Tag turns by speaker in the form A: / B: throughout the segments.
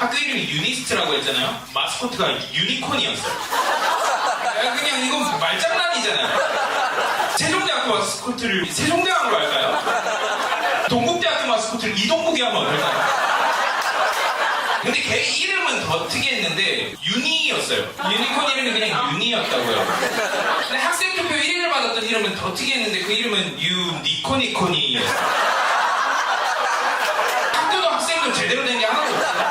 A: 학교 이름이 유니스트라고 했잖아요. 마스코트가 유니콘이었어요. 그냥 이건 말장난이잖아요. 세종대학교 마스코트를 세종대왕으로 할까요? 동국대학교 마스코트를 이동국이 하면 어떨까요? 근데 걔 이름은 더 특이했는데 유니였어요. 유니콘 이름이 그냥 유니였다고요. 근데 학생 투표 1위를 받았던 이름은 더 특이했는데 그 이름은 유니코니코니였어요. 학교도 학생도 제대로 된 게 하나도 없어요.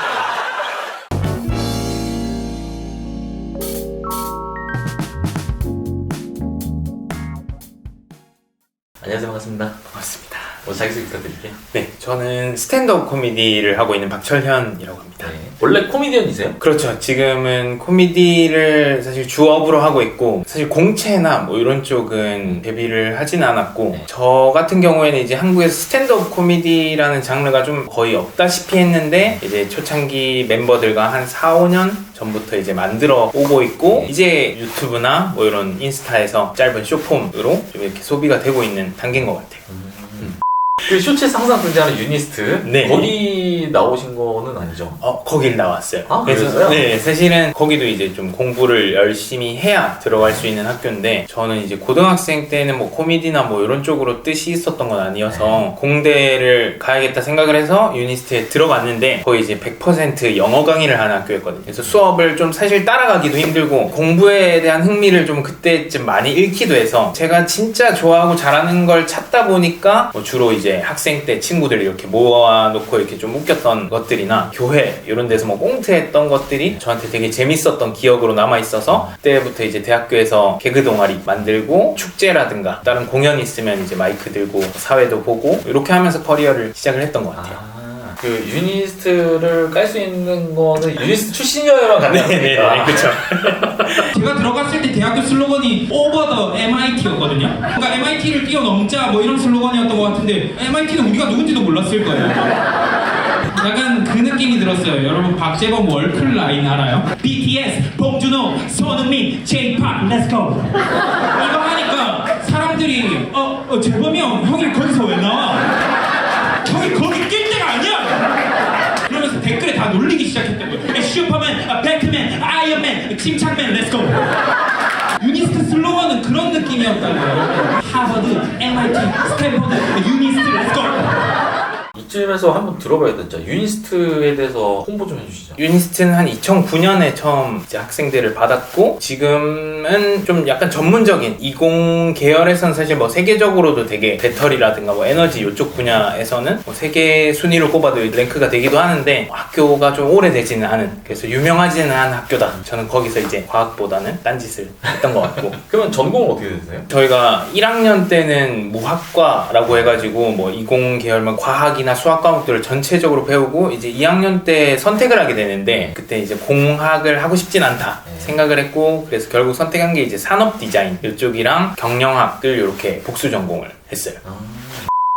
B: 안녕하세요. 반갑습니다.
C: 반갑습니다.
B: 먼저 자기소개 부탁드릴게요.
C: 네, 저는 스탠드업 코미디를 하고 있는 박철현이라고 합니다.
B: 네. 원래 코미디언이세요?
C: 그렇죠. 지금은 코미디를 사실 주업으로 하고 있고, 사실 공채나 뭐 이런 쪽은 데뷔를 하진 않았고,
B: 네.
C: 저 같은 경우에는 이제 한국에서 스탠드업 코미디라는 장르가 좀 거의 없다시피 했는데, 이제 초창기 멤버들과 한 4, 5년 전부터 이제 만들어 오고 있고, 이제 유튜브나 뭐 이런 인스타에서 짧은 쇼폼으로 좀 이렇게 소비가 되고 있는 단계인 것 같아요.
B: 그 쇼츠에서 항상 등장하는 유니스트.
C: 네.
B: 거기 나오신 거는 아니죠?
C: 거길 나왔어요.
B: 아, 그랬어요?
C: 네, 사실은 거기도 이제 좀 공부를 열심히 해야 들어갈 수 있는 학교인데, 저는 이제 고등학생 때는 뭐 코미디나 뭐 이런 쪽으로 뜻이 있었던 건 아니어서 공대를 가야겠다 생각을 해서 유니스트에 들어갔는데, 거기 이제 100% 영어 강의를 하는 학교였거든요. 그래서 수업을 좀 사실 따라가기도 힘들고 공부에 대한 흥미를 좀 그때쯤 많이 잃기도 해서, 제가 진짜 좋아하고 잘하는 걸 찾다 보니까 뭐 주로 이제 학생 때 친구들 이렇게 모아놓고 이렇게 좀 웃겼던 것들이나 교회 이런 데서 뭐 꽁트했던 것들이 저한테 되게 재밌었던 기억으로 남아있어서, 그때부터 이제 대학교에서 개그 동아리 만들고 축제라든가 다른 공연 있으면 이제 마이크 들고 사회도 보고 이렇게 하면서 커리어를 시작을 했던 것 같아요.
B: 그 유니스트를 깔 수 있는 거는 유니스트 출신이어야만 가능합니다.
C: 그렇죠.
A: 제가 들어갔을 때 대학교 슬로건이 Over the MIT였거든요. 그러니까 MIT를 뛰어넘자 뭐 이런 슬로건이었던 것 같은데, MIT는 우리가 누군지도 몰랐을 거예요. 약간 그 느낌이 들었어요. 여러분 박재범 월클 라인 알아요? BTS, 봉준호, 손흥민, J-POP, Let's go. 이거 하니까 사람들이 재범이 형이 거기서 왜 나와? 형이 거기 낄 때가 아니야! 그러면서 댓글에 다 놀리기 시작했던 거예요. 슈퍼맨, 배트맨, 아이언맨, 침착맨, 렛츠고! 유니스트 슬로건은 그런 느낌이었다고요. 하버드, MIT, 스탠퍼드, 유니스트, 렛츠고!
B: 이쯤에서 한번 들어봐야겠죠. 유니스트에 대해서 홍보 좀 해주시죠.
C: 유니스트는 한 2009년에 처음 이제 학생들을 받았고, 지금은 좀 약간 전문적인 이공 계열에서는 사실 뭐 세계적으로도 되게 배터리라든가 뭐 에너지 이쪽 분야에서는 뭐 세계 순위로 꼽아도 랭크가 되기도 하는데, 학교가 좀 오래되지는 않은, 그래서 유명하지는 않은 학교다. 저는 거기서 이제 과학보다는 딴짓을 했던 것 같고.
B: 그러면 전공은 어떻게 되세요?
C: 저희가 1학년 때는 무학과라고 해가지고 뭐 이공 계열만 과학이나 수학 과목들을 전체적으로 배우고, 이제 2학년 때 선택을 하게 되는데, 그때 이제 공학을 하고 싶진 않다 생각을 했고, 그래서 결국 선택한 게 이제 산업 디자인 이쪽이랑 경영학을 이렇게 복수 전공을 했어요.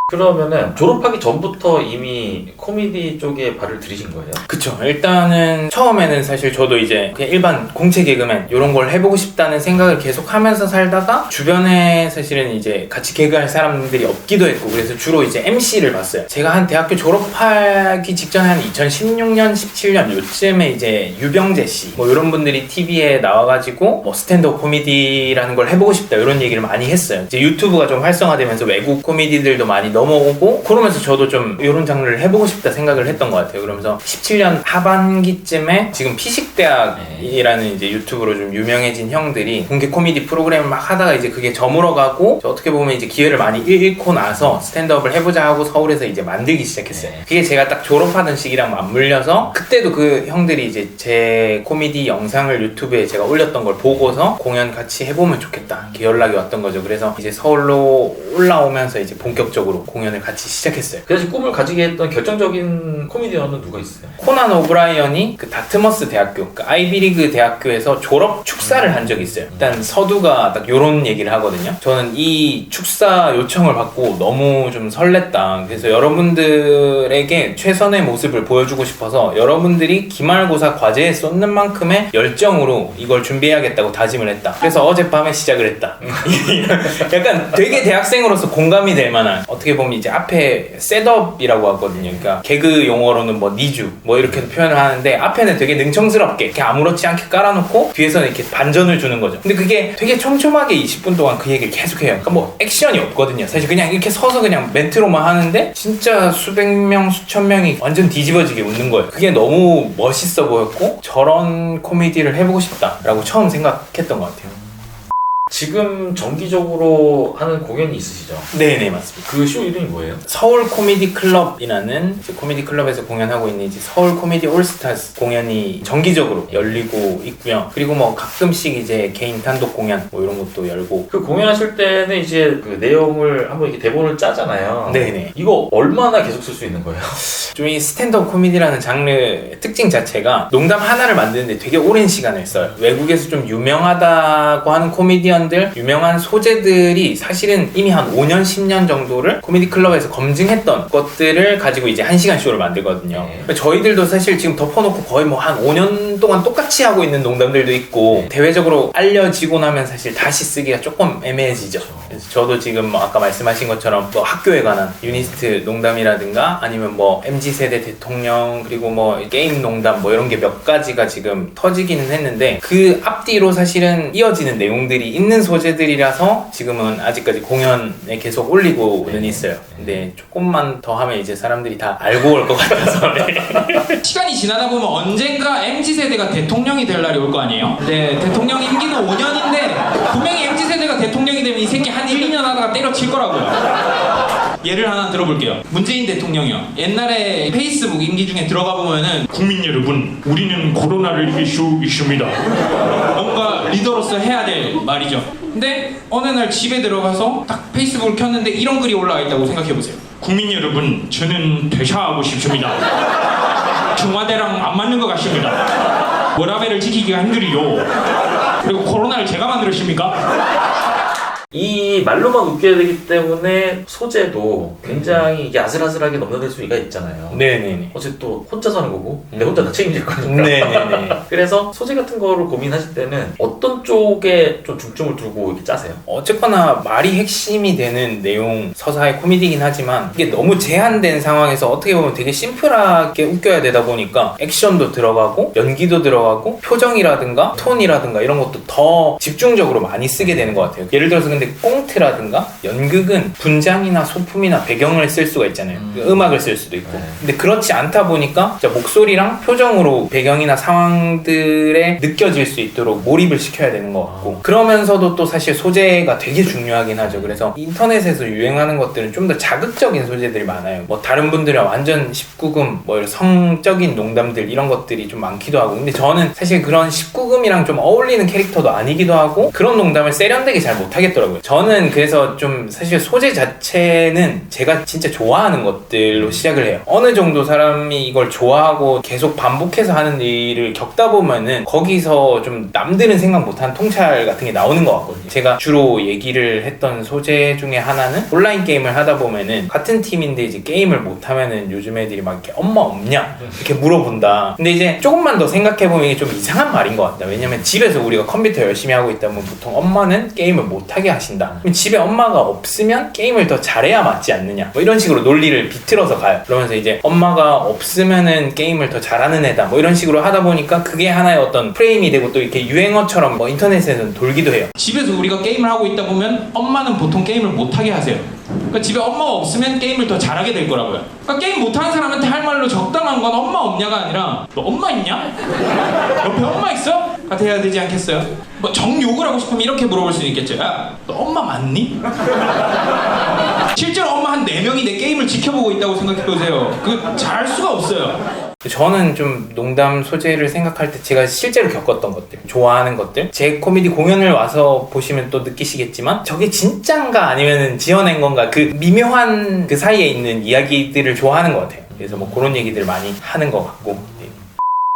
B: 그러면은 졸업하기 전부터 이미 코미디 쪽에 발을 들이신 거예요?
C: 그쵸. 일단은 처음에는 사실 저도 이제 그냥 일반 공채 개그맨 이런 걸 해보고 싶다는 생각을 계속 하면서 살다가, 주변에 사실은 이제 같이 개그할 사람들이 없기도 했고, 그래서 주로 이제 MC를 봤어요. 제가 한 대학교 졸업하기 직전에 한 2016년, 17년 요쯤에 이제 유병재 씨 뭐 이런 분들이 TV에 나와가지고 뭐 스탠드업 코미디라는 걸 해보고 싶다 이런 얘기를 많이 했어요. 이제 유튜브가 좀 활성화되면서 외국 코미디들도 많이 넘어오고, 그러면서 저도 좀 이런 장르를 해보고 싶다 생각을 했던 것 같아요. 그러면서 17년 하반기쯤에 지금 피식대학이라는 이제 유튜브로 좀 유명해진 형들이 공개 코미디 프로그램을 막 하다가 이제 그게 저물어가고, 어떻게 보면 이제 기회를 많이 잃고 나서 스탠드업을 해보자 하고 서울에서 이제 만들기 시작했어요. 그게 제가 딱 졸업하던 시기랑 맞물려서, 그때도 그 형들이 이제 제 코미디 영상을 유튜브에 제가 올렸던 걸 보고서 공연 같이 해보면 좋겠다 이렇게 연락이 왔던 거죠. 그래서 이제 서울로 올라오면서 이제 본격적으로 공연을 같이 시작했어요.
B: 그래서 꿈을 가지게 했던 결정적인 코미디언은 누가 있어요?
C: 코난 오브라이언이 그 다트머스 대학교, 그 아이비리그 대학교에서 졸업 축사를 한 적이 있어요. 일단 서두가 딱 요런 얘기를 하거든요. 저는 이 축사 요청을 받고 너무 좀 설렜다. 그래서 여러분들에게 최선의 모습을 보여주고 싶어서 여러분들이 기말고사 과제에 쏟는 만큼의 열정으로 이걸 준비해야겠다고 다짐을 했다. 그래서 어젯밤에 시작을 했다. 약간 되게 대학생으로서 공감이 될 만한, 어떻게 어떻게 보면 이제 앞에 셋업이라고 하거든요. 그러니까 개그 용어로는 뭐 니주 뭐 이렇게 표현을 하는데 앞에는 되게 능청스럽게 이렇게 아무렇지 않게 깔아놓고 뒤에서는 이렇게 반전을 주는 거죠. 근데 그게 되게 촘촘하게 20분 동안 그 얘기를 계속해요. 그러니까 뭐 액션이 없거든요. 사실 그냥 이렇게 서서 그냥 멘트로만 하는데 진짜 수백 명 수천 명이 완전 뒤집어지게 웃는 거예요. 그게 너무 멋있어 보였고 저런 코미디를 해보고 싶다라고 처음 생각했던 것 같아요.
B: 지금 정기적으로 하는 공연이 있으시죠?
C: 네네 맞습니다.
B: 그 쇼 이름이 뭐예요?
C: 서울 코미디 클럽이라는 이제 코미디 클럽에서 공연하고 있는 이제 서울 코미디 올스타즈 공연이 정기적으로 열리고 있고요. 그리고 뭐 가끔씩 이제 개인 단독 공연 뭐 이런 것도 열고.
B: 그 공연하실 때는 이제 그 내용을 한번 이렇게 대본을 짜잖아요.
C: 네네.
B: 이거 얼마나 계속 쓸 수 있는 거예요?
C: 좀 이 스탠드업 코미디라는 장르의 특징 자체가 농담 하나를 만드는데 되게 오랜 시간을 써요. 외국에서 좀 유명하다고 하는 코미디언들, 유명한 소재들이 사실은 이미 한 5년, 10년 정도를 코미디 클럽에서 검증했던 것들을 가지고 이제 1시간 쇼를 만들거든요.
B: 네.
C: 저희들도 사실 지금 덮어놓고 거의 뭐 한 5년 동안 똑같이 하고 있는 농담들도 있고 대외적으로 알려지고 나면 사실 다시 쓰기가 조금 애매해지죠. 그래서 저도 지금 뭐 아까 말씀하신 것처럼 뭐 학교에 관한 유니스트 농담이라든가 아니면 뭐 MZ세대 대통령 그리고 뭐 게임 농담 뭐 이런 게 몇 가지가 지금 터지기는 했는데 그 앞뒤로 사실은 이어지는 내용들이 있는 소재들이라서 지금은 아직까지 공연에 계속 올리고는 있어요. 근데 조금만 더 하면 이제 사람들이 다 알고 올 것 같아서 네.
A: 시간이 지나다 보면 언젠가 MZ세대가 대통령이 될 날이 올 거 아니에요? 네, 대통령 임기는 5년인데 분명히 MZ세대가 대통령이 되면 이 새끼 한 1, 2년 하다가 때려칠 거라고요. 예를 하나 들어볼게요. 문재인 대통령이요. 옛날에 페이스북 임기 중에 들어가 보면은 국민 여러분, 우리는 코로나를 이길 수 있습니다. 뭔가 리더로서 해야 될 말이죠. 근데 어느 날 집에 들어가서 딱 페이스북을 켰는데 이런 글이 올라와 있다고 생각해보세요. 국민 여러분, 저는 퇴사하고 싶습니다. 청와대랑 안 맞는 것 같습니다. 워라밸을 지키기가 힘들이요. 그리고 코로나를 제가 만들었습니까?
B: 이 말로만 웃겨야 되기 때문에 소재도 굉장히 이게 아슬아슬하게 넘나들 수가 있잖아요.
C: 네네네.
B: 어차피 또 혼자 사는 거고 내 혼자 다 책임질 거니까.
C: 네네네.
B: 그래서 소재 같은 거를 고민하실 때는 어떤 쪽에 좀 중점을 두고 이렇게 짜세요?
C: 어쨌거나 말이 핵심이 되는 내용 서사의 코미디긴 하지만 이게 너무 제한된 상황에서 어떻게 보면 되게 심플하게 웃겨야 되다 보니까 액션도 들어가고 연기도 들어가고 표정이라든가 톤이라든가 이런 것도 더 집중적으로 많이 쓰게 되는 것 같아요. 예를 들어서 근데 꽁트라든가 연극은 분장이나 소품이나 배경을 쓸 수가 있잖아요. 음악을 쓸 수도 있고. 근데 그렇지 않다 보니까 진짜 목소리랑 표정으로 배경이나 상황들에 느껴질 수 있도록 몰입을 시켜야 되는 것 같고 그러면서도 또 사실 소재가 되게 중요하긴 하죠. 그래서 인터넷에서 유행하는 것들은 좀 더 자극적인 소재들이 많아요. 뭐 다른 분들은 완전 19금 뭐 이런 성적인 농담들 이런 것들이 좀 많기도 하고 근데 저는 사실 그런 19금이랑 좀 어울리는 캐릭터도 아니기도 하고 그런 농담을 세련되게 잘 못하겠더라고요. 저는 그래서 좀 사실 소재 자체는 제가 진짜 좋아하는 것들로 시작을 해요. 어느 정도 사람이 이걸 좋아하고 계속 반복해서 하는 일을 겪다 보면은 거기서 좀 남들은 생각 못한 통찰 같은 게 나오는 것 같거든요. 제가 주로 얘기를 했던 소재 중에 하나는 온라인 게임을 하다 보면은 같은 팀인데 이제 게임을 못하면은 요즘 애들이 막 이렇게 엄마 없냐? 이렇게 물어본다. 근데 이제 조금만 더 생각해보면 이게 좀 이상한 말인 것 같다. 왜냐면 집에서 우리가 컴퓨터 열심히 하고 있다면 보통 엄마는 게임을 못하게 하신다. 그럼 집에 엄마가 없으면 게임을 더 잘해야 맞지 않느냐 뭐 이런 식으로 논리를 비틀어서 가요. 그러면서 이제 엄마가 없으면은 게임을 더 잘하는 애다 뭐 이런 식으로 하다 보니까 그게 하나의 어떤 프레임이 되고 또 이렇게 유행어처럼 뭐 인터넷에서는 돌기도 해요. 집에서 우리가 게임을 하고 있다 보면 엄마는 보통 게임을 못하게 하세요. 그러니까 집에 엄마가 없으면 게임을 더 잘하게 될 거라고요. 그러니까 게임 못하는 사람한테 할 말로 적당한 건 엄마 없냐가 아니라 너 엄마 있냐? 옆에 엄마 있어? 같아 해야 되지 않겠어요? 뭐 정욕을 하고 싶으면 이렇게 물어볼 수 있겠죠. 야, 너 엄마 맞니? 실제로 엄마 한 4명이 내 게임을 지켜보고 있다고 생각해보세요. 그 잘할 수가 없어요. 저는 좀 농담 소재를 생각할 때 제가 실제로 겪었던 것들, 좋아하는 것들 제 코미디 공연을 와서 보시면 또 느끼시겠지만 저게 진짠가 아니면 지어낸 건가 그 미묘한 그 사이에 있는 이야기들을 좋아하는 것 같아요. 그래서 뭐 그런 얘기들 많이 하는 것 같고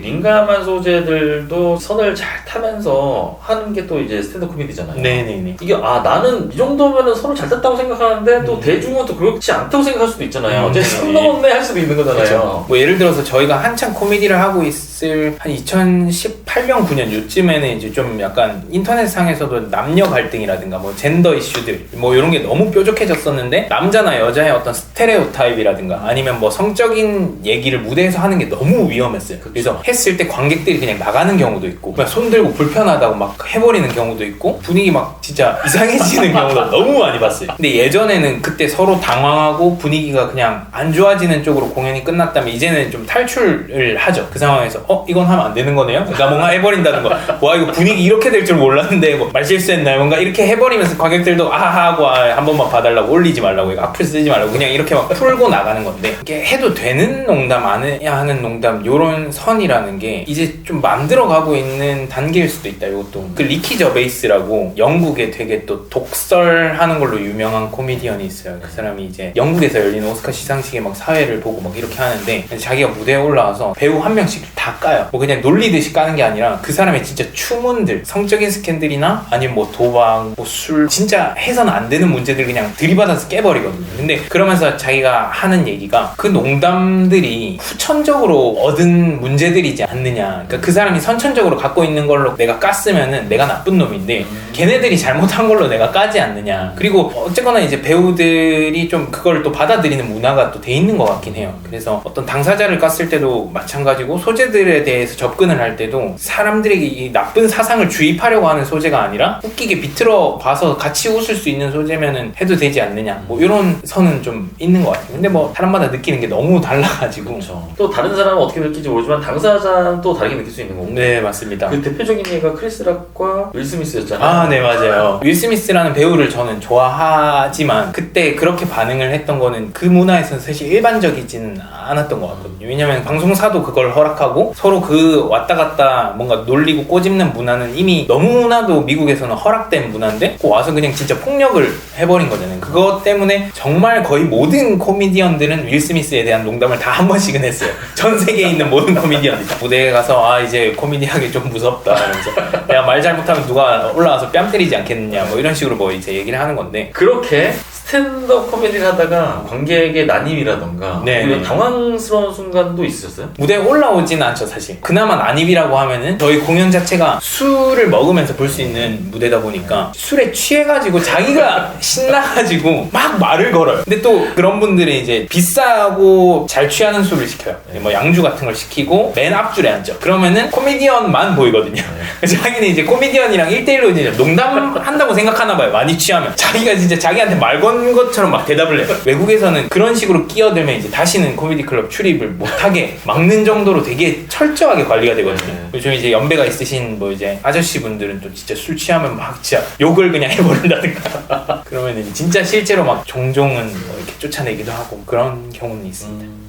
B: 민감한 소재들도 선을 잘 타면서 하는 게 또 이제 스탠드 코미디잖아요.
C: 네네네.
B: 이게 나는 이 정도면은 선을 잘 탔다고 생각하는데 또 대중은 또 그렇지 않다고 생각할 수도 있잖아요. 어제 선 넘었네 할 수도 있는 거잖아요.
C: 그렇죠. 뭐 예를 들어서 저희가 한창 코미디를 하고 있을 한 2018년 9년 요쯤에는 이제 좀 약간 인터넷상에서도 남녀 갈등이라든가 뭐 젠더 이슈들 뭐 이런 게 너무 뾰족해졌었는데 남자나 여자의 어떤 스테레오타입이라든가 아니면 뭐 성적인 얘기를 무대에서 하는 게 너무 위험했어요. 그래서 했을 때 관객들이 그냥 나가는 경우도 있고 그냥 손 들고 불편하다고 막 해버리는 경우도 있고 분위기 막 진짜 이상해지는 경우도 너무 많이 봤어요. 근데 예전에는 그때 서로 당황하고 분위기가 그냥 안 좋아지는 쪽으로 공연이 끝났다면 이제는 좀 탈출을 하죠. 그 상황에서 이건 하면 안 되는 거네요? 나 뭔가 해버린다는 거. 와 이거 분위기 이렇게 될 줄 몰랐는데 뭐 말실수했나요? 뭔가 이렇게 해버리면서 관객들도 아하 하고 한 번만 봐달라고 올리지 말라고 이거 앞을 쓰지 말라고 그냥 이렇게 막 풀고 나가는 건데 이게 해도 되는 농담 안 해야 하는 농담 요런 선이라는 게 이제 좀 만들어가고 있는 단계일 수도 있다. 이것도 그 리키 저베이스라고 영국에 되게 또 독설하는 걸로 유명한 코미디언이 있어요. 그 사람이 이제 영국에서 열리는 오스카 시상식에 막 사회를 보고 막 이렇게 하는데 자기가 무대에 올라와서 배우 한 명씩 다 까요. 뭐 그냥 놀리듯이 까는 게 아니라 그 사람의 진짜 추문들 성적인 스캔들이나 아니면 뭐 도박 뭐 술 진짜 해서는 안 되는 문제들 그냥 들이받아서 깨버리거든요. 근데 그러면서 자기가 하는 얘기가 그 농담들이 후천적으로 얻은 문제들이지 않느냐. 그러니까 그 사람이 선천적으로 갖고 있는 걸로 내가 깠으면은 내가 나쁜 놈인데 걔네들이 잘못한 걸로 내가 까지 않느냐. 그리고 어쨌거나 이제 배우들이 좀 그걸 또 받아들이는 문화가 또 돼 있는 것 같긴 해요. 그래서 어떤 당사자를 깠을 때도 마찬가지고 소재들에 대해서 접근을 할 때도 사람들에게 이 나쁜 사상을 주입하려고 하는 소재가 아니라 웃기게 비틀어 봐서 같이 웃을 수 있는 소재면은 해도 되지 않느냐. 뭐 이런 선은 좀 있는 것 같아요. 근데 뭐 사람마다 느끼는 게 너무 달라가지고.
B: 그렇죠. 또 다른 사람은 어떻게 느낄지 모르지만 당사자는 또 다르게 느낄 수 있는 거고.
C: 네 맞습니다.
B: 그 대표적인 얘기가 크리스 락과 윌 스미스였잖아요.
C: 아, 네, 맞아요. 윌 스미스라는 배우를 저는 좋아하지만 그때 그렇게 반응을 했던 거는 그 문화에서는 사실 일반적이지는 않았던 것 같거든요. 왜냐면 방송사도 그걸 허락하고 서로 그 왔다 갔다 뭔가 놀리고 꼬집는 문화는 이미 너무나도 미국에서는 허락된 문화인데 꼭 와서 그냥 진짜 폭력을 해버린 거잖아요. 그것 때문에 정말 거의 모든 코미디언들은 윌 스미스에 대한 농담을 다 한 번씩은 했어요. 전 세계에 있는 모든 코미디언들이 무대에 가서 이제 코미디하기 좀 무섭다 이러면서 내가 말 잘못하면 누가 올라와서 뺨 때리지 않겠느냐 뭐 이런 식으로 뭐 이제 얘기를 하는 건데
B: 그렇게 스탠드업 코미디를 하다가 관객의 난입이라던가
C: 네.
B: 당황스러운 순간도 있으셨어요?
C: 무대에 올라오지는 않죠 사실. 그나마 난입이라고 하면은 저희 공연 자체가 술을 먹으면서 볼 수 있는 무대다 보니까 술에 취해가지고 자기가 신나가지고 막 말을 걸어요. 근데 또 그런 분들은 이제 비싸고 잘 취하는 술을 시켜요. 뭐 양주 같은 걸 시키고 맨 앞줄에 앉죠. 그러면은 코미디언만 보이거든요. 자기는 이제 코미디언이랑 1대1로 이제 농담한다고 생각하나 봐요. 많이 취하면 자기가 진짜 자기한테 말 건 것처럼 막 대답을 해요. 외국에서는 그런 식으로 끼어들면 이제 다시는 코미디 클럽 출입을 못하게 막는 정도로 되게 철저하게 관리가 되거든요. 요즘 이제 연배가 있으신 뭐 이제 아저씨 분들은 또 진짜 술 취하면 막 진짜 욕을 그냥 해버린다든가 그러면은 진짜 실제로 막 종종은 뭐 이렇게 쫓아내기도 하고 그런 경우는 있습니다.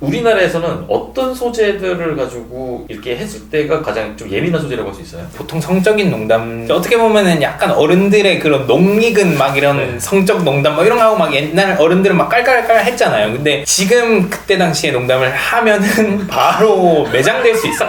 B: 우리나라에서는 어떤 소재들을 가지고 이렇게 했을 때가 가장 좀 예민한 소재라고 할 수 있어요?
C: 보통 성적인 농담 어떻게 보면은 약간 어른들의 그런 농익은 막 이런 성적 농담 뭐 이런 거 하고 막 옛날 어른들은 막 깔깔깔 했잖아요. 근데 지금 그때 당시에 농담을 하면은 바로 매장될 수 있어.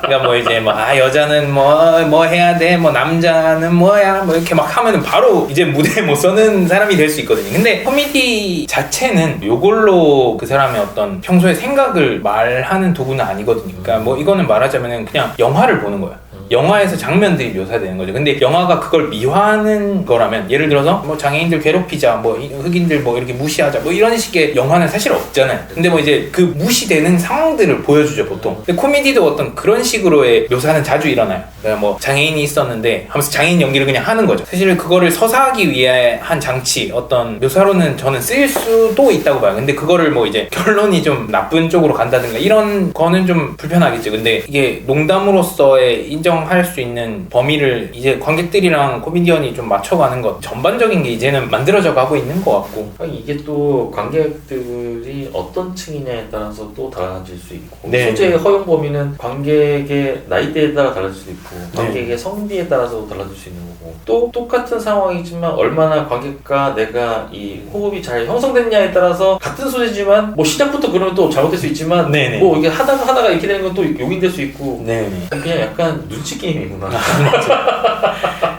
C: 그러니까 뭐 이제 뭐 여자는 뭐 해야 돼, 뭐 남자는 뭐야, 뭐 이렇게 막 하면은 바로 이제 무대에 못 서는 사람이 될 수 있거든요. 근데 코미디 자체는 요걸로 그 사람의 어떤 평소에 생각을 말하는 도구는 아니거든요. 그러니까 뭐 이거는 말하자면은 그냥 영화를 보는 거야. 영화에서 장면들이 묘사되는 거죠. 근데 영화가 그걸 미화하는 거라면 예를 들어서 뭐 장애인들 괴롭히자, 뭐 흑인들 뭐 이렇게 무시하자, 뭐 이런 식의 영화는 사실 없잖아요. 근데 뭐 이제 그 무시되는 상황들을 보여주죠 보통. 근데 코미디도 어떤 그런 식으로의 묘사는 자주 일어나요. 그러니까 뭐 장애인이 있었는데 하면서 장애인 연기를 그냥 하는 거죠. 사실 그거를 서사하기 위해 한 장치, 어떤 묘사로는 저는 쓰일 수도 있다고 봐요. 근데 그거를 뭐 이제 결론이 좀 나쁜 쪽으로 간다든가 이런 거는 좀 불편하겠죠. 근데 이게 농담으로서의 인정 인정할 수 있는 범위를 이제 관객들이랑 코미디언이 좀 맞춰가는 것 전반적인 게 이제는 만들어져 가고 있는 것 같고.
B: 이게 또 관객들이 어떤 층이냐에 따라서 또 달라질 수 있고
C: 네.
B: 소재의 허용 범위는 관객의 나이대에 따라 달라질 수도 있고
C: 네.
B: 관객의 성비에 따라서 달라질 수 있는 거고 또 똑같은 상황이지만 얼마나 관객과 내가 이 호흡이 잘 형성됐냐에 따라서 같은 소재지만 뭐 시작부터 그러면 또 잘못될 수 있지만
C: 네네.
B: 뭐 이게 하다가 이렇게 되는 건 또 용인될 수 있고
C: 네네.
B: 그냥 약간 눈치 게임이구나.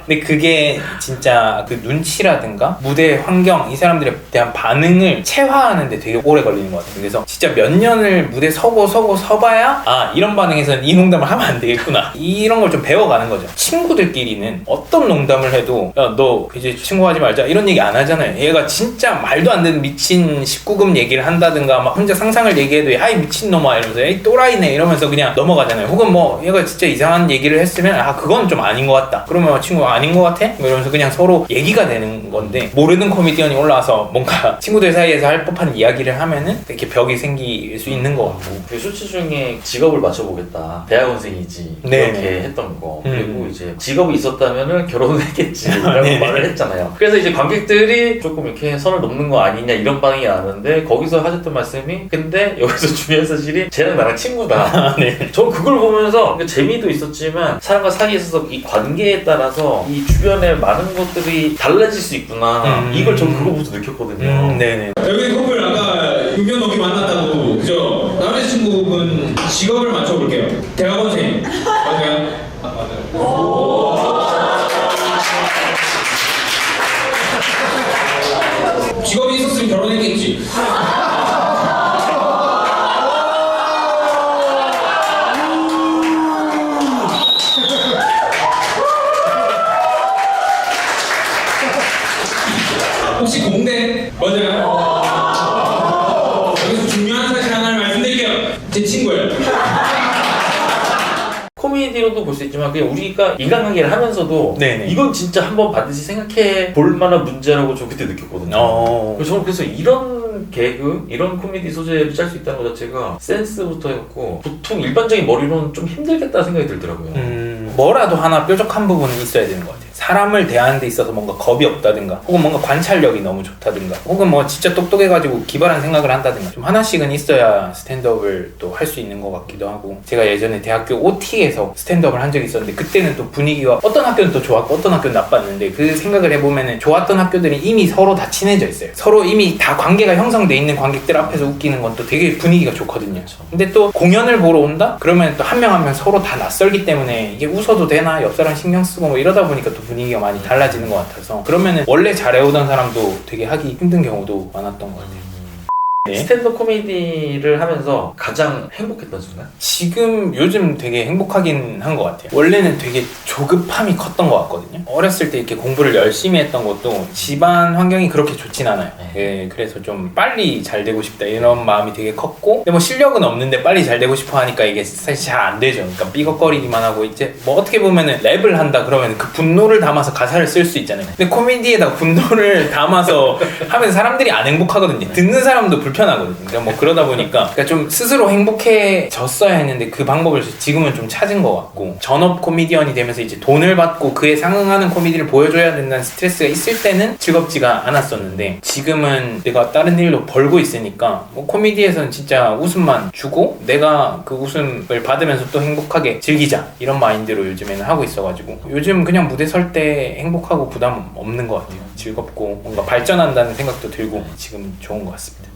C: 근데 그게 진짜 그 눈치라든가 무대 환경 이 사람들에 대한 반응을 체화하는데 되게 오래 걸리는 것 같아요. 그래서 진짜 몇 년을 무대 서봐야 아 이런 반응에서는 이 농담을 하면 안 되겠구나 이런 걸 좀 배워가는 거죠. 친구들끼리는 어떤 농담을 해도 야 너 이제 친구 하지 말자 이런 얘기 안 하잖아요. 얘가 진짜 말도 안 되는 미친 19금 얘기를 한다든가 막 혼자 상상을 얘기해도 야이 미친놈아 이러면서 야이 또라이네 이러면서 그냥 넘어가잖아요. 혹은 뭐 얘가 진짜 이상한 얘기를 했으면 아 그건 좀 아닌 것 같다 그러면 친구가 아닌 것 같아? 뭐 이러면서 그냥 서로 얘기가 되는 건데 모르는 코미디언이 올라와서 뭔가 친구들 사이에서 할 법한 이야기를 하면은 이렇게 벽이 생길 수 있는 것 같고.
B: 그 쇼츠 중에 직업을 맞춰보겠다 대학원생이지
C: 네네.
B: 이렇게 했던 거 그리고 이제 직업이 있었다면은 결혼을 했겠지 라고 말을 했잖아요. 그래서 이제 관객들이 조금 이렇게 선을 넘는 거 아니냐 이런 반응이 나는데 거기서 하셨던 말씀이 근데 여기서 중요한 사실이 쟤랑 나랑 친구다.
C: 네.
B: 전 그걸 보면서 재미도 있었지만 사람과 사이에 있어서 이 관계에 따라서 이 주변에 많은 것들이 달라질 수 있구나 이걸 전 그거 보면서 느꼈거든요.
C: 네네.
A: 여기 커플 아까 6년 넘게 만났다고 그죠? 남자친구분 직업을 맞춰볼게요. 대학원생 맞아요? 맞아요. 직업이 있었으면 결혼했겠지. 혹시 공대? 맞아요. 여기서 중요한 사실 하나를 말씀드릴게요. 제 친구예요.
B: 코미디로도 볼 수 있지만 그냥 우리가 인간관계를 하면서도
C: 네네.
B: 이건 진짜 한번 반드시 생각해 볼 만한 문제라고 저 그때 느꼈거든요. 그래서 저는 그래서 이런 개그, 이런 코미디 소재를 짤 수 있다는 것 자체가 센스부터 해갖고 보통 일반적인 머리로는 좀 힘들겠다 생각이 들더라고요.
C: 뭐라도 하나 뾰족한 부분은 있어야 되는 것 같아요. 사람을 대하는 데 있어서 뭔가 겁이 없다든가 혹은 뭔가 관찰력이 너무 좋다든가 혹은 뭐 진짜 똑똑해가지고 기발한 생각을 한다든가 좀 하나씩은 있어야 스탠드업을 또 할 수 있는 것 같기도 하고 제가 예전에 대학교 OT에서 스탠드업을 한 적이 있었는데 그때는 또 분위기가 어떤 학교는 또 좋았고 어떤 학교는 나빴는데 그 생각을 해보면은 좋았던 학교들이 이미 서로 다 친해져 있어요. 서로 이미 다 관계가 형성돼 있는 관객들 앞에서 웃기는 건 또 되게 분위기가 좋거든요. 근데 또 공연을 보러 온다? 그러면 또 한 명 한 명 서로 다 낯설기 때문에 이게 웃어도 되나 옆 사람 신경 쓰고 뭐 이러다 보니까 또 분위기가 많이 달라지는 것 같아서 그러면은 원래 잘해오던 사람도 되게 하기 힘든 경우도 많았던 것 같아요. 네.
B: 스탠드업 코미디를 하면서 가장 행복했던 순간?
C: 지금 요즘 되게 행복하긴 한 것 같아요. 원래는 되게 조급함이 컸던 것 같거든요. 어렸을 때 이렇게 공부를 열심히 했던 것도 집안 환경이 그렇게 좋진 않아요. 예, 그래서 좀 빨리 잘 되고 싶다 이런 마음이 되게 컸고 근데 뭐 실력은 없는데 빨리 잘 되고 싶어 하니까 이게 사실 잘 안 되죠. 그러니까 삐걱거리기만 하고 이제 뭐 어떻게 보면은 랩을 한다 그러면 그 분노를 담아서 가사를 쓸 수 있잖아요. 근데 코미디에다 분노를 담아서 하면 사람들이 안 행복하거든요. 듣는 사람도 불편하거든요. 그러니까 뭐 그러다 보니까 그러니까 좀 스스로 행복해졌어야 했는데 그 방법을 지금은 좀 찾은 것 같고 전업 코미디언이 되면서 이제 돈을 받고 그에 상응하는 코미디를 보여줘야 된다는 스트레스가 있을 때는 즐겁지가 않았었는데 지금은 내가 다른 일로 벌고 있으니까 뭐 코미디에서는 진짜 웃음만 주고 내가 그 웃음을 받으면서 또 행복하게 즐기자 이런 마인드로 요즘에는 하고 있어가지고 요즘 그냥 무대 설 때 행복하고 부담 없는 것 같아요. 즐겁고 뭔가 발전한다는 생각도 들고 지금 좋은 것 같습니다.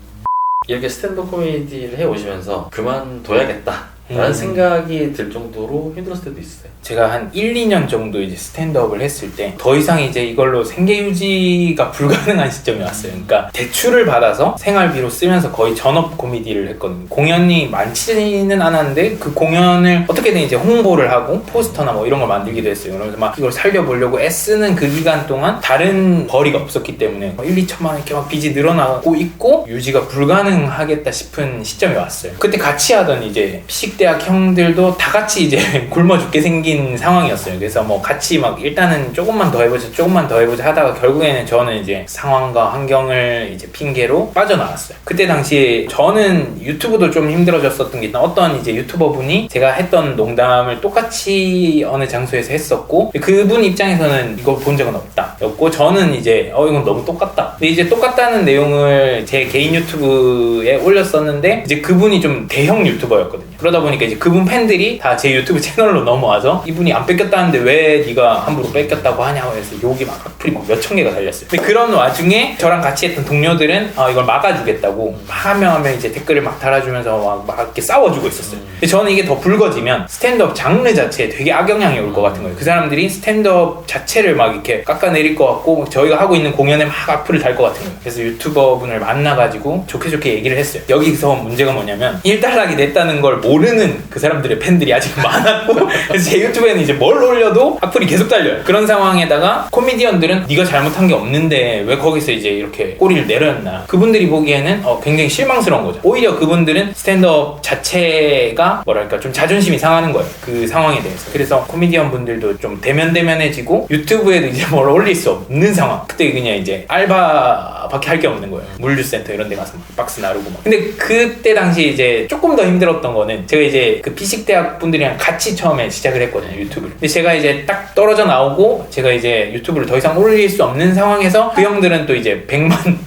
B: 이렇게 스탠드업 코미디를 해오시면서 그만둬야겠다 라는 생각이 들 정도로 힘들었을 때도 있어요.
C: 제가 한 1, 2년 정도 이제 스탠드업을 했을 때 더 이상 이제 이걸로 생계 유지가 불가능한 시점이 왔어요. 그러니까 대출을 받아서 생활비로 쓰면서 거의 전업 코미디를 했거든요. 공연이 많지는 않았는데 그 공연을 어떻게든 이제 홍보를 하고 포스터나 뭐 이런 걸 만들기도 했어요. 그래서 막 이걸 살려보려고 애쓰는 그 기간 동안 다른 벌이가 없었기 때문에 1, 2천만 원 이렇게 막 빚이 늘어나고 있고 유지가 불가능하겠다 싶은 시점이 왔어요. 그때 같이 하던 이제 픽 피식대학 형들도 다 같이 이제 굶어 죽게 생긴 상황이었어요. 그래서 뭐 같이 막 일단은 조금만 더 해보자 하다가 결국에는 저는 이제 상황과 환경을 이제 핑계로 빠져나왔어요. 그때 당시에 저는 유튜브도 좀 힘들어졌었던 게 어떤 이제 유튜버 분이 제가 했던 농담을 똑같이 어느 장소에서 했었고 그분 입장에서는 이거 본 적은 없다 였고 저는 이제 이건 너무 똑같다. 근데 이제 똑같다는 내용을 제 개인 유튜브에 올렸었는데 이제 그분이 좀 대형 유튜버였거든요. 그러다 보니까 이제 그분 팬들이 다 제 유튜브 채널로 넘어와서 이분이 안 뺏겼다는데 왜 네가 함부로 뺏겼다고 하냐고 해서 욕이 막 악플이 막 몇천 개가 달렸어요. 근데 그런 와중에 저랑 같이 했던 동료들은 이걸 막아주겠다고 한 명 한 명 이제 댓글을 막 달아주면서 막 이렇게 싸워주고 있었어요. 근데 저는 이게 더 불거지면 스탠드업 장르 자체에 되게 악영향이 올 것 같은 거예요. 그 사람들이 스탠드업 자체를 막 이렇게 깎아내릴 것 같고 저희가 하고 있는 공연에 막 악플을 달 것 같은 거예요. 그래서 유튜버 분을 만나가지고 좋게 얘기를 했어요. 여기서 문제가 뭐냐면 1달러이 냈다는 걸 모르는 그 사람들의 팬들이 아직 많았고 그래서 제 유튜브에는 이제 뭘 올려도 악플이 계속 달려요. 그런 상황에다가 코미디언들은 네가 잘못한 게 없는데 왜 거기서 이제 이렇게 꼬리를 내렸나. 그분들이 보기에는 굉장히 실망스러운 거죠. 오히려 그분들은 스탠드업 자체가 뭐랄까 좀 자존심이 상하는 거예요. 그 상황에 대해서. 그래서 코미디언 분들도 좀 대면대면해지고 유튜브에도 이제 뭘 올릴 수 없는 상황. 그때 그냥 이제 알바밖에 할 게 없는 거예요. 물류센터 이런 데 가서 막 박스 나르고 막. 근데 그때 당시 이제 조금 더 힘들었던 거는 제가 이제 그 피식대학 분들이랑 같이 처음에 시작을 했거든요. 유튜브를. 근데 제가 이제 딱 떨어져 나오고 제가 이제 유튜브를 더 이상 올릴 수 없는 상황에서 그 형들은 또 이제 100만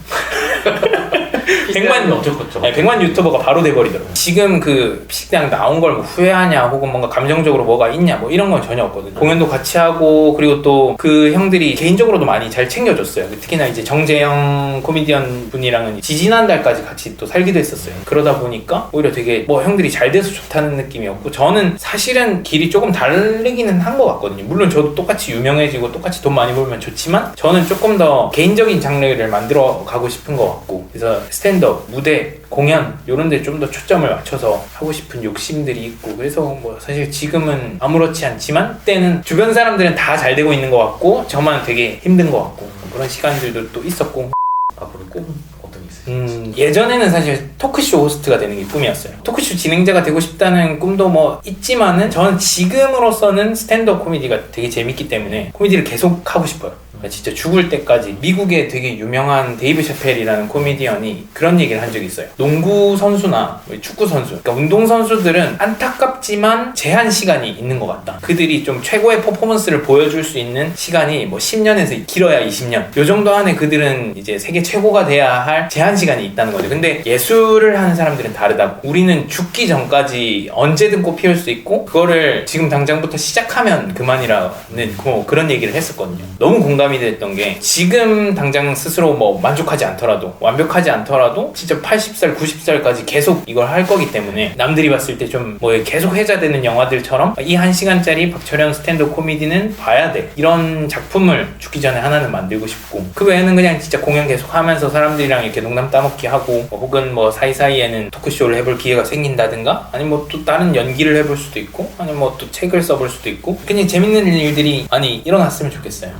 B: 엄청 컸죠.
C: 100만 유튜버가 바로 돼버리더라고요. 지금 그 피식대학 나온 걸 뭐 후회하냐 혹은 뭔가 감정적으로 뭐가 있냐 뭐 이런 건 전혀 없거든요. 공연도 같이 하고 그리고 또 그 형들이 개인적으로도 많이 잘 챙겨줬어요. 특히나 이제 정재영 코미디언 분이랑은 지지난달까지 같이 또 살기도 했었어요. 그러다 보니까 오히려 되게 뭐 형들이 잘 돼서 좋다는 느낌이었고 저는 사실은 길이 조금 다르기는 한 것 같거든요. 물론 저도 똑같이 유명해지고 똑같이 돈 많이 벌면 좋지만 저는 조금 더 개인적인 장르를 만들어 가고 싶은 것 같고 그래서 스탠드업, 무대, 공연 이런 데 좀 더 초점을 맞춰서 하고 싶은 욕심들이 있고 그래서 뭐 사실 지금은 아무렇지 않지만 그때는 주변 사람들은 다 잘 되고 있는 것 같고 저만 되게 힘든 것 같고 그런 시간들도 또 있었고
B: 앞으로 꿈은 어떤 게 있으신지?
C: 예전에는 사실 토크쇼 호스트가 되는 게 꿈이었어요. 토크쇼 진행자가 되고 싶다는 꿈도 뭐 있지만은 저는 지금으로서는 스탠드업 코미디가 되게 재밌기 때문에 코미디를 계속 하고 싶어요. 진짜 죽을 때까지. 미국에 되게 유명한 데이브 샤펠이라는 코미디언이 그런 얘기를 한 적이 있어요. 농구 선수나 축구 선수, 그러니까 운동 선수들은 안타깝지만 제한 시간이 있는 것 같다. 그들이 좀 최고의 퍼포먼스를 보여줄 수 있는 시간이 뭐 10년에서 길어야 20년. 요 정도 안에 그들은 이제 세계 최고가 돼야 할 제한 시간이 있다는 거죠. 근데 예술을 하는 사람들은 다르다고. 우리는 죽기 전까지 언제든 꽃 피울 수 있고 그거를 지금 당장부터 시작하면 그만이라는 뭐 그런 얘기를 했었거든요. 너무 공감이 됐던 게 지금 당장 스스로 뭐 만족하지 않더라도 완벽하지 않더라도 진짜 80살 90살까지 계속 이걸 할 거기 때문에 남들이 봤을 때 좀 뭐 계속 회자되는 영화들처럼 이 1시간짜리 박철현 스탠드업 코미디는 봐야 돼 이런 작품을 죽기 전에 하나는 만들고 싶고 그 외에는 그냥 진짜 공연 계속 하면서 사람들이랑 이렇게 농담 따먹기 하고 혹은 뭐 사이사이에는 토크쇼를 해볼 기회가 생긴다든가 아니면 뭐 또 다른 연기를 해볼 수도 있고 아니면 뭐 또 책을 써볼 수도 있고 그냥 재밌는 일들이 많이 일어났으면 좋겠어요.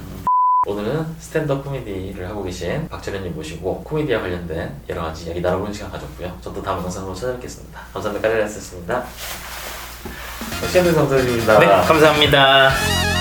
B: 오늘은 스탠드업 코미디를 하고 계신 박철현님 모시고 코미디와 관련된 여러 가지 이야기 나눠보는 시간 가졌고요. 저도 다음 영상으로 찾아뵙겠습니다. 감사합니다. 까리라였습니다. 시간들 감사드립니다.
C: 네, 감사합니다.